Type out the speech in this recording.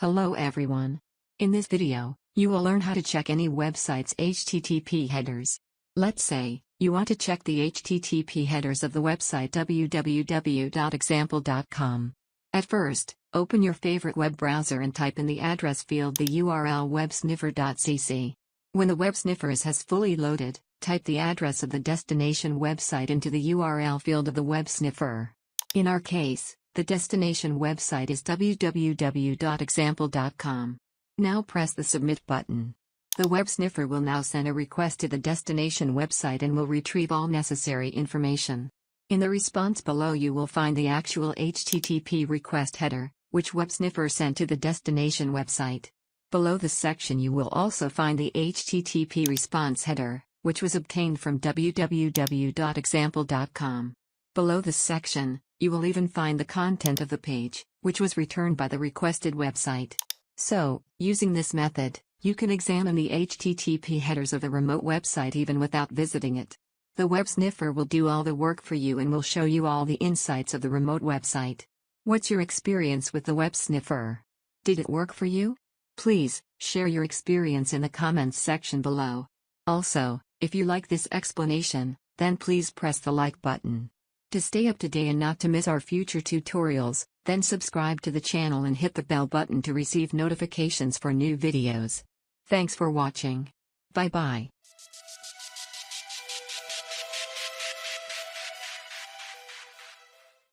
Hello everyone. In this video, you will learn how to check any website's HTTP headers. Let's say, you want to check the HTTP headers of the website www.example.com. At first, open your favorite web browser and type in the address field the URL websniffer.cc. When the WebSniffer has fully loaded, type the address of the destination website into the URL field of the WebSniffer. In our case, the destination website is www.example.com. Now press the Submit button. The WebSniffer will now send a request to the destination website and will retrieve all necessary information. In the response below you will find the actual HTTP request header, which WebSniffer sent to the destination website. Below this section you will also find the HTTP response header, which was obtained from www.example.com. Below this section, you will even find the content of the page, which was returned by the requested website. So, using this method, you can examine the HTTP headers of the remote website even without visiting it. The WebSniffer will do all the work for you and will show you all the insights of the remote website. What's your experience with the WebSniffer? Did it work for you? Please, share your experience in the comments section below. Also, if you like this explanation, then please press the like button. To stay up to date and not to miss our future tutorials, then subscribe to the channel and hit the bell button to receive notifications for new videos. Thanks for watching. Bye bye.